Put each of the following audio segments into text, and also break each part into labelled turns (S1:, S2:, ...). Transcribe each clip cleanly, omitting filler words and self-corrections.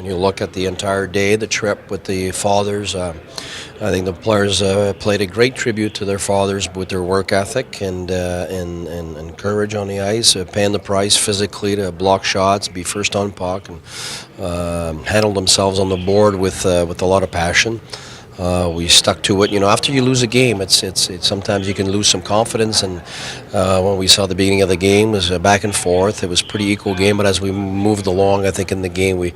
S1: When you look at the entire day, the trip with the fathers, I think the players played a great tribute to their fathers with their work ethic and courage on the ice, paying the price physically to block shots, be first on puck, and handle themselves on the board with a lot of passion. We stuck to it. After you lose a game, it's sometimes you can lose some confidence. And when we saw the beginning of the game, it was back and forth. It was a pretty equal game, but as we moved along, I think in the game we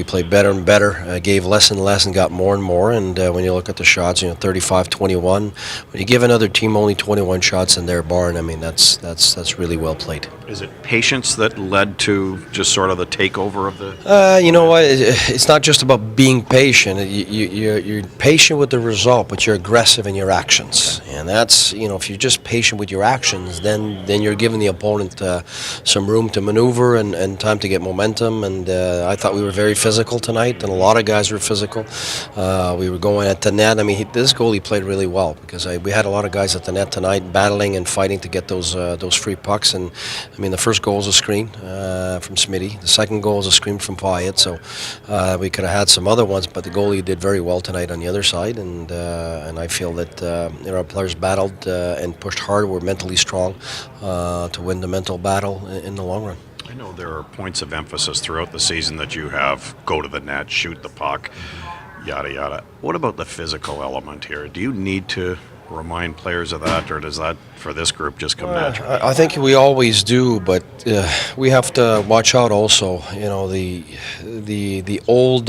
S1: played better and better, gave less and less, and got more and more. And when you look at the shots, 35-21. When you give another team only 21 shots in their barn, I mean that's really well played.
S2: Is it patience that led to just sort of the takeover of the?
S1: You know what? It's not just about being patient. You're patient with the result, but you're aggressive in your actions. And that's, if you're just patient with your actions, then you're giving the opponent some room to maneuver and time to get momentum. And I thought we were very physical tonight, and a lot of guys were physical. We were going at the net. I mean, this goalie played really well because we had a lot of guys at the net tonight battling and fighting to get those free pucks. And I mean, the first goal was a screen from Smitty. The second goal was a screen from Pyatt. So we could have had some other ones, but the goalie did very well tonight on the other side, and I feel that our players battled and pushed hard. We're mentally strong to win the mental battle in the long run.
S2: I know there are points of emphasis throughout the season that you have: go to the net, shoot the puck, yada yada. What about the physical element here? Do you need to remind players of that, or does that for this group just come naturally?
S1: I think we always do, but we have to watch out also. The old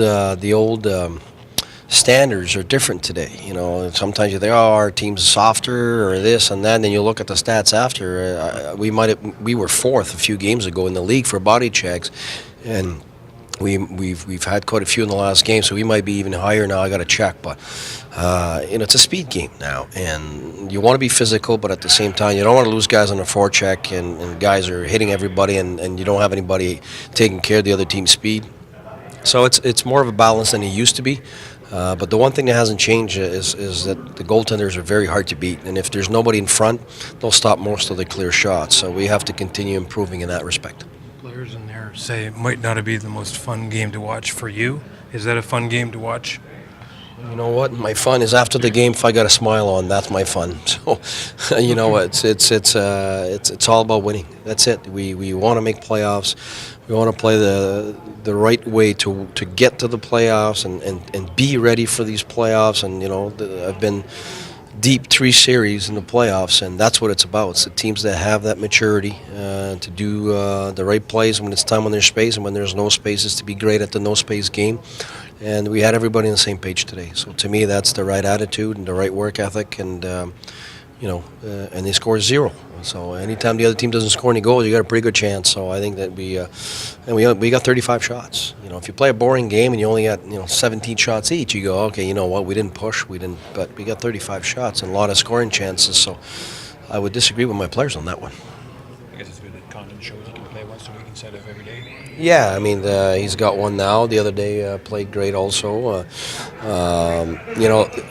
S1: standards are different today. Sometimes you think, our team's softer or this and that, and then you look at the stats after. We were fourth a few games ago in the league for body checks, and we've had quite a few in the last game, so we might be even higher now. I got to check, but it's a speed game now, and you want to be physical, but at the same time, you don't want to lose guys on a forecheck, and guys are hitting everybody, and you don't have anybody taking care of the other team's speed. So it's more of a balance than it used to be. But the one thing that hasn't changed is that the goaltenders are very hard to beat, and if there's nobody in front, they'll stop most of the clear shots. So we have to continue improving in that respect.
S3: Players in there say it might not be the most fun game to watch for you. Is that a fun game to watch?
S1: You know what? My fun is after the game. If I got a smile on, that's my fun. So, it's all about winning. That's it. We want to make playoffs. We want to play the right way to get to the playoffs and be ready for these playoffs. And I've been deep 3 series in the playoffs, and that's what it's about. It's the teams that have that maturity to do the right plays when it's time, when there's space, and when there's no spaces, to be great at the no space game. And we had everybody on the same page today. So to me, that's the right attitude and the right work ethic. And and they score 0. So anytime the other team doesn't score any goals, you got a pretty good chance. So I think that we got 35 shots. If you play a boring game and you only got 17 shots each, you go, okay, you know what, we didn't push, but we got 35 shots and a lot of scoring chances. So I would disagree with my players on that one.
S4: I guess it's good that Condon shows he can play once a week instead of every day.
S1: Yeah, I mean, he's got one now. The other day played great also.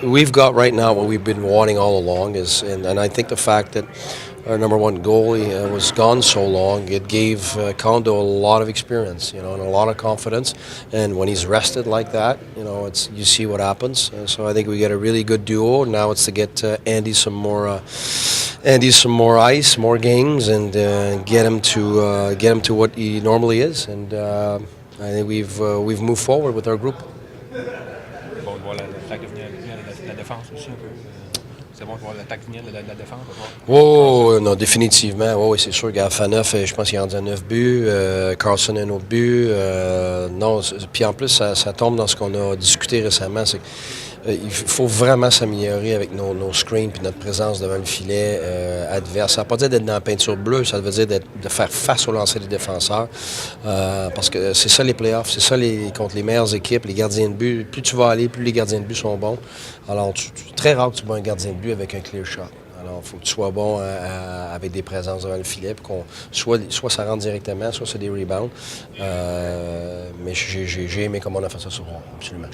S1: We've got right now what we've been wanting all along and I think the fact that our number one goalie was gone so long, it gave Condo a lot of experience, and a lot of confidence. And when he's rested like that, you see what happens. So I think we get a really good duo. Now it's to get Andy some more ice, more games, and get him to what he normally is. And I think we've moved forward with our group.
S4: Bon, de voir l'attaque venir de la défense aussi un peu. C'est bon de voir l'attaque venir de la défense.
S1: Oh, non, définitivement. Oui, c'est sûr. Faneuf, je pense qu'il a rendu à 9 buts. Carlson a un autre but. Non, puis en plus, ça tombe dans ce qu'on a discuté récemment. C'est il faut vraiment s'améliorer avec nos screens puis notre présence devant le filet adverse. Ça ne veut pas dire d'être dans la peinture bleue, ça veut dire de faire face au lancer des défenseurs. Parce que c'est ça les playoffs, c'est ça contre les meilleures équipes, les gardiens de but. Plus tu vas aller, plus les gardiens de but sont bons. Alors, très rare que tu vois un gardien de but avec un clear shot. Alors, il faut que tu sois bon avec des présences devant le filet, puis soit ça rentre directement, soit c'est des rebounds. Mais j'ai aimé comment on a fait ça sur absolument.